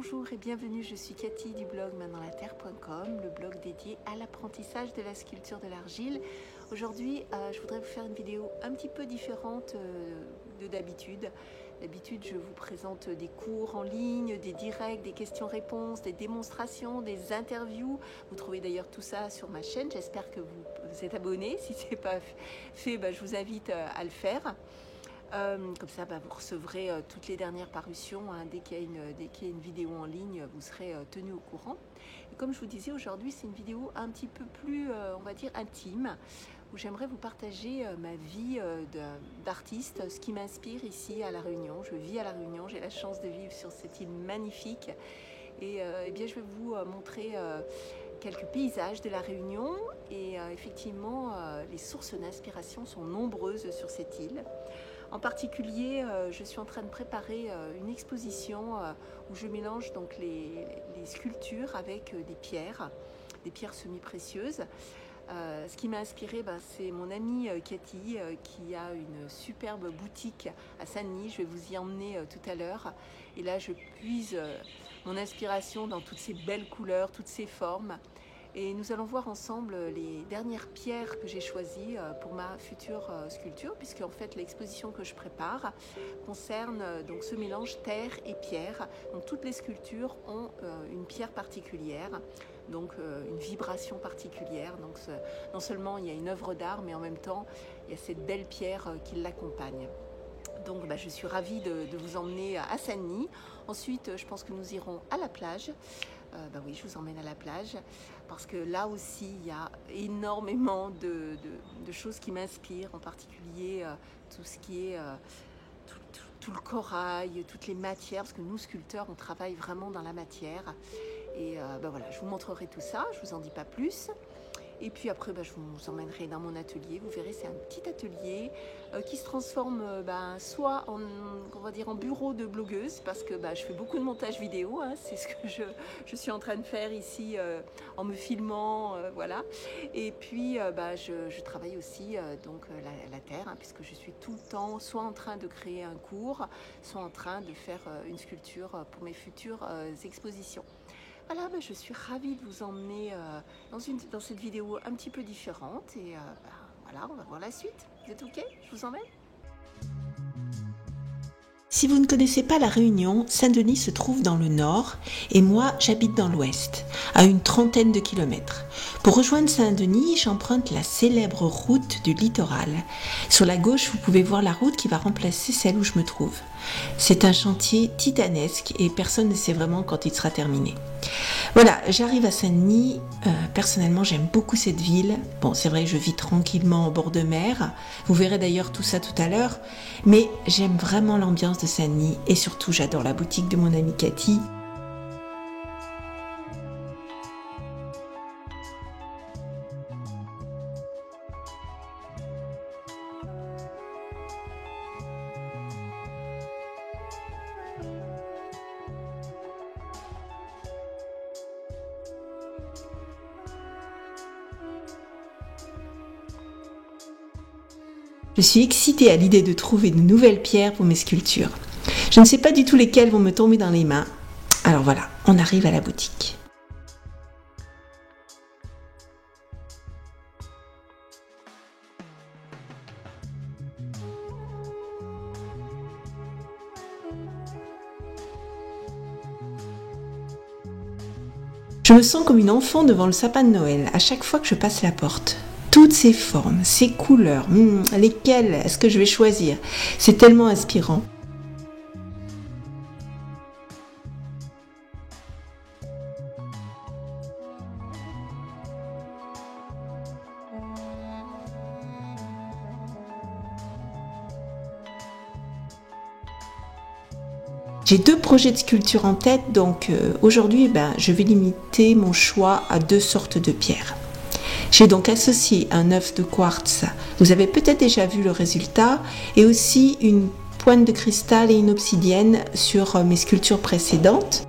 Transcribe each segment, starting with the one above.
Bonjour et bienvenue, je suis Cathy du blog maindanslatterre.com, le blog dédié à l'apprentissage de la sculpture de l'argile. Aujourd'hui, je voudrais vous faire une vidéo un petit peu différente de d'habitude. D'habitude, je vous présente des cours en ligne, des directs, des questions-réponses, des démonstrations, des interviews. Vous trouvez d'ailleurs tout ça sur ma chaîne. J'espère que vous êtes abonnés. Si ce n'est pas fait, je vous invite à le faire. Comme ça, vous recevrez toutes les dernières parutions. Dès qu'il y a une vidéo en ligne, vous serez tenu au courant. Et comme je vous disais, aujourd'hui, c'est une vidéo un petit peu plus, on va dire, intime, où j'aimerais vous partager ma vie d'artiste, ce qui m'inspire ici à La Réunion. Je vis à La Réunion, j'ai la chance de vivre sur cette île magnifique. Et bien, je vais vous montrer quelques paysages de La Réunion. Et effectivement, les sources d'inspiration sont nombreuses sur cette île. En particulier, je suis en train de préparer une exposition où je mélange donc les sculptures avec des pierres semi-précieuses. Ce qui m'a inspiré, c'est mon amie Cathy qui a une superbe boutique à Saint-Denis. Je vais vous y emmener tout à l'heure. Et là, je puise mon inspiration dans toutes ces belles couleurs, toutes ces formes. Et nous allons voir ensemble les dernières pierres que j'ai choisies pour ma future sculpture, puisque en fait l'exposition que je prépare concerne donc ce mélange terre et pierre. Donc toutes les sculptures ont une pierre particulière, donc une vibration particulière. Donc non seulement il y a une œuvre d'art, mais en même temps il y a cette belle pierre qui l'accompagne. Donc je suis ravie de vous emmener à Saint-Denis. Ensuite, je pense que nous irons à la plage. Oui, je vous emmène à la plage parce que là aussi, il y a énormément de choses qui m'inspirent, en particulier tout ce qui est tout le corail, toutes les matières, parce que nous, sculpteurs, on travaille vraiment dans la matière. Et voilà, je vous montrerai tout ça, je ne vous en dis pas plus. Et puis après, je vous emmènerai dans mon atelier. Vous verrez, c'est un petit atelier qui se transforme soit en bureau de blogueuse, parce que je fais beaucoup de montage vidéo. C'est ce que je suis en train de faire ici en me filmant. Voilà. Et puis, je travaille aussi la terre, puisque je suis tout le temps soit en train de créer un cours, soit en train de faire une sculpture pour mes futures expositions. Voilà, je suis ravie de vous emmener dans cette vidéo un petit peu différente. Et voilà, on va voir la suite. Vous êtes OK? Je vous emmène? Si vous ne connaissez pas La Réunion, Saint-Denis se trouve dans le nord et moi j'habite dans l'ouest, à une trentaine de kilomètres. Pour rejoindre Saint-Denis, j'emprunte la célèbre route du littoral. Sur la gauche, vous pouvez voir la route qui va remplacer celle où je me trouve. C'est un chantier titanesque et personne ne sait vraiment quand il sera terminé. Voilà, j'arrive à Saint-Denis. Personnellement, j'aime beaucoup cette ville. Bon, c'est vrai, je vis tranquillement au bord de mer. Vous verrez d'ailleurs tout ça tout à l'heure. Mais j'aime vraiment l'ambiance de Saint-Denis et surtout, j'adore la boutique de mon amie Cathy. Je suis excitée à l'idée de trouver de nouvelles pierres pour mes sculptures. Je ne sais pas du tout lesquelles vont me tomber dans les mains. Alors voilà, on arrive à la boutique. Je me sens comme une enfant devant le sapin de Noël à chaque fois que je passe la porte. Toutes ces formes, ces couleurs, lesquelles est-ce que je vais choisir? C'est tellement inspirant. J'ai 2 projets de sculpture en tête, donc aujourd'hui, je vais limiter mon choix à 2 sortes de pierres. J'ai donc associé un œuf de quartz, vous avez peut-être déjà vu le résultat, et aussi une pointe de cristal et une obsidienne sur mes sculptures précédentes.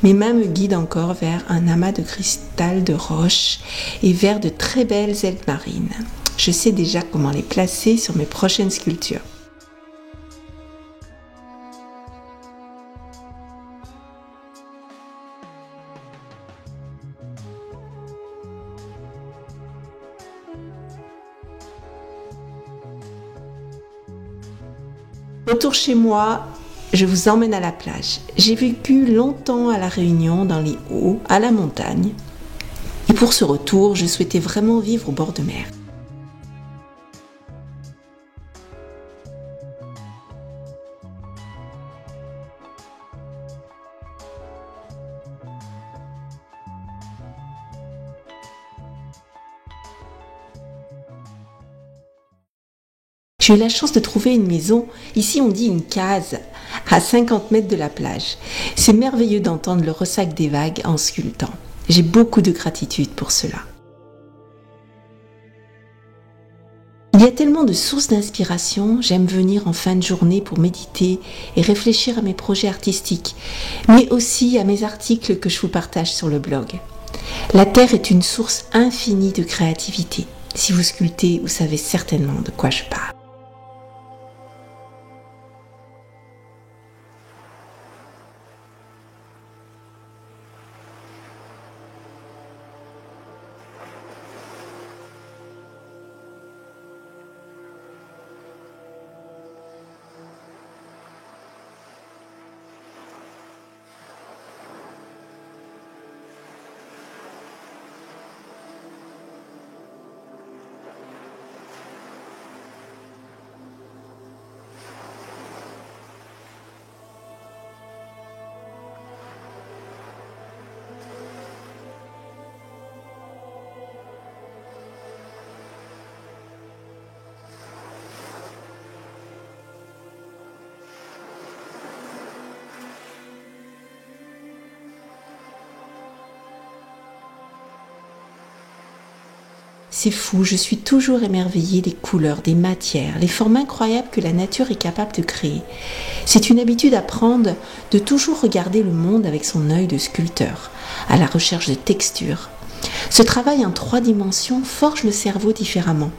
Mes mains me guident encore vers un amas de cristal de roche et vers de très belles ailes marines. Je sais déjà comment les placer sur mes prochaines sculptures. Retour chez moi, je vous emmène à la plage. J'ai vécu longtemps à La Réunion, dans les Hauts, à la montagne. Et pour ce retour, je souhaitais vraiment vivre au bord de mer. J'ai eu la chance de trouver une maison, ici on dit une case, à 50 mètres de la plage. C'est merveilleux d'entendre le ressac des vagues en sculptant. J'ai beaucoup de gratitude pour cela. Il y a tellement de sources d'inspiration, j'aime venir en fin de journée pour méditer et réfléchir à mes projets artistiques, mais aussi à mes articles que je vous partage sur le blog. La terre est une source infinie de créativité. Si vous sculptez, vous savez certainement de quoi je parle. C'est fou, je suis toujours émerveillée des couleurs, des matières, les formes incroyables que la nature est capable de créer. C'est une habitude à prendre de toujours regarder le monde avec son œil de sculpteur, à la recherche de textures. Ce travail en 3 dimensions forge le cerveau différemment.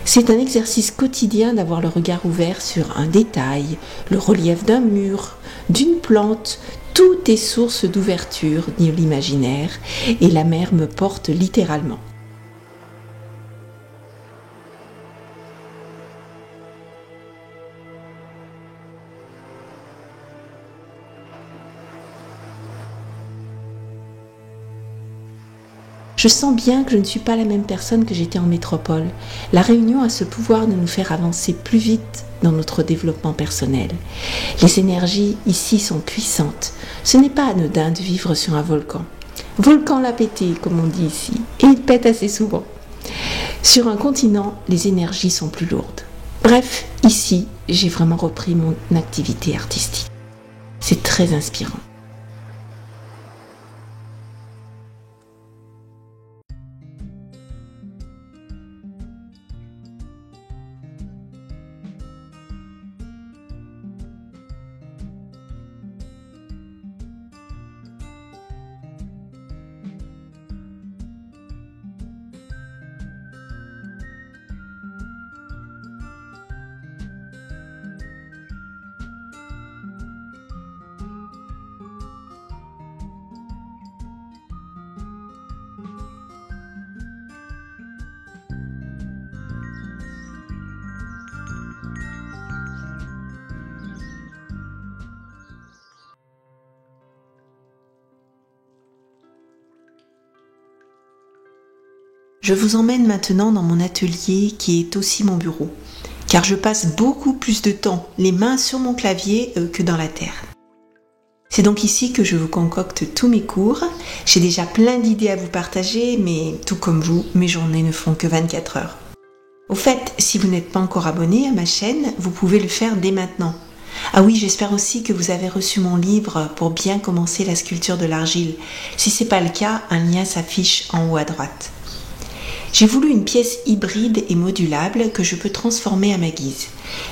C'est un exercice quotidien d'avoir le regard ouvert sur un détail, le relief d'un mur, d'une plante. Tout est source d'ouverture de l'imaginaire et la mer me porte littéralement. Je sens bien que je ne suis pas la même personne que j'étais en métropole. La Réunion a ce pouvoir de nous faire avancer plus vite dans notre développement personnel. Les énergies ici sont puissantes. Ce n'est pas anodin de vivre sur un volcan. Volcan l'a pété, comme on dit ici, et il pète assez souvent. Sur un continent, les énergies sont plus lourdes. Bref, ici, j'ai vraiment repris mon activité artistique. C'est très inspirant. Je vous emmène maintenant dans mon atelier qui est aussi mon bureau, car je passe beaucoup plus de temps les mains sur mon clavier que dans la terre. C'est donc ici que je vous concocte tous mes cours. J'ai déjà plein d'idées à vous partager, mais tout comme vous, mes journées ne font que 24 heures. Au fait, si vous n'êtes pas encore abonné à ma chaîne, vous pouvez le faire dès maintenant. Ah oui, j'espère aussi que vous avez reçu mon livre pour bien commencer la sculpture de l'argile. Si ce n'est pas le cas, un lien s'affiche en haut à droite. J'ai voulu une pièce hybride et modulable que je peux transformer à ma guise.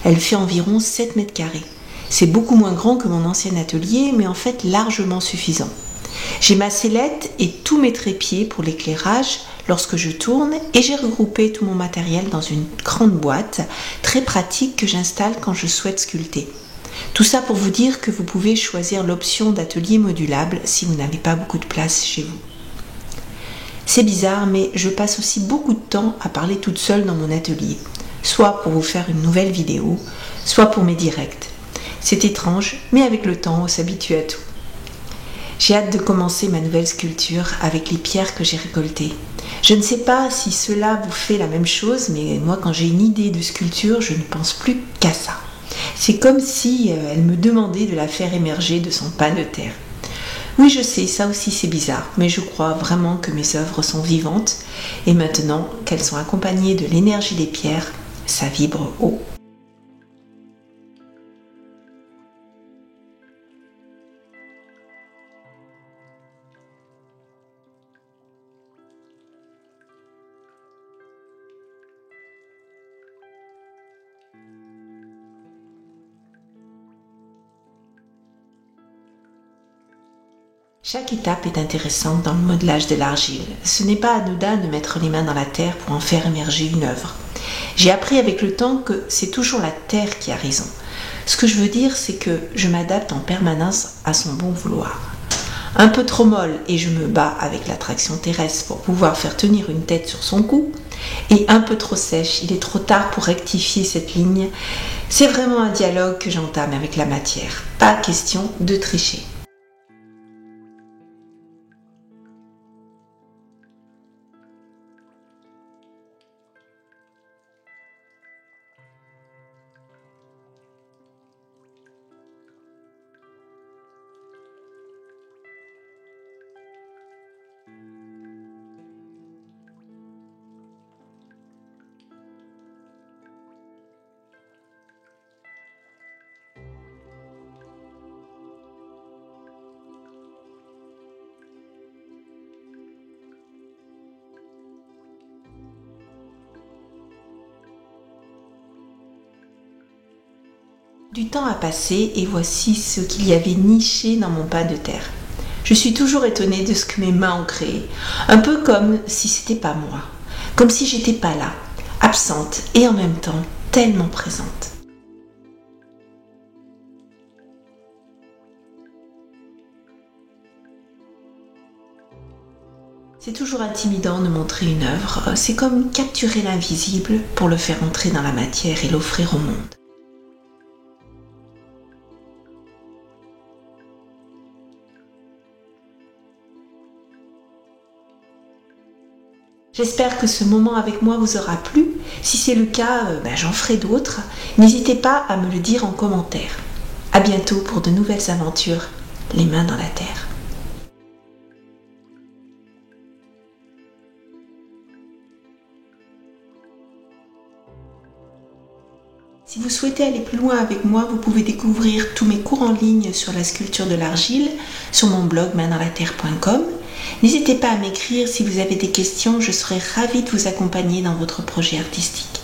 Elle fait environ 7 mètres carrés. C'est beaucoup moins grand que mon ancien atelier, mais en fait largement suffisant. J'ai ma sellette et tous mes trépieds pour l'éclairage lorsque je tourne et j'ai regroupé tout mon matériel dans une grande boîte très pratique que j'installe quand je souhaite sculpter. Tout ça pour vous dire que vous pouvez choisir l'option d'atelier modulable si vous n'avez pas beaucoup de place chez vous. C'est bizarre, mais je passe aussi beaucoup de temps à parler toute seule dans mon atelier, soit pour vous faire une nouvelle vidéo, soit pour mes directs. C'est étrange, mais avec le temps, on s'habitue à tout. J'ai hâte de commencer ma nouvelle sculpture avec les pierres que j'ai récoltées. Je ne sais pas si cela vous fait la même chose, mais moi quand j'ai une idée de sculpture, je ne pense plus qu'à ça. C'est comme si elle me demandait de la faire émerger de son pain de terre. Oui, je sais, ça aussi c'est bizarre, mais je crois vraiment que mes œuvres sont vivantes et maintenant qu'elles sont accompagnées de l'énergie des pierres, ça vibre haut. Chaque étape est intéressante dans le modelage de l'argile. Ce n'est pas anodin de mettre les mains dans la terre pour en faire émerger une œuvre. J'ai appris avec le temps que c'est toujours la terre qui a raison. Ce que je veux dire, c'est que je m'adapte en permanence à son bon vouloir. Un peu trop molle et je me bats avec l'attraction terrestre pour pouvoir faire tenir une tête sur son cou. Et un peu trop sèche, il est trop tard pour rectifier cette ligne. C'est vraiment un dialogue que j'entame avec la matière. Pas question de tricher. Du temps a passé et voici ce qu'il y avait niché dans mon pain de terre. Je suis toujours étonnée de ce que mes mains ont créé, un peu comme si c'était pas moi, comme si j'étais pas là, absente et en même temps tellement présente. C'est toujours intimidant de montrer une œuvre, c'est comme capturer l'invisible pour le faire entrer dans la matière et l'offrir au monde. J'espère que ce moment avec moi vous aura plu. Si c'est le cas, j'en ferai d'autres. N'hésitez pas à me le dire en commentaire. À bientôt pour de nouvelles aventures, les mains dans la terre. Si vous souhaitez aller plus loin avec moi, vous pouvez découvrir tous mes cours en ligne sur la sculpture de l'argile sur mon blog maindanslatterre.com. N'hésitez pas à m'écrire si vous avez des questions, je serai ravie de vous accompagner dans votre projet artistique.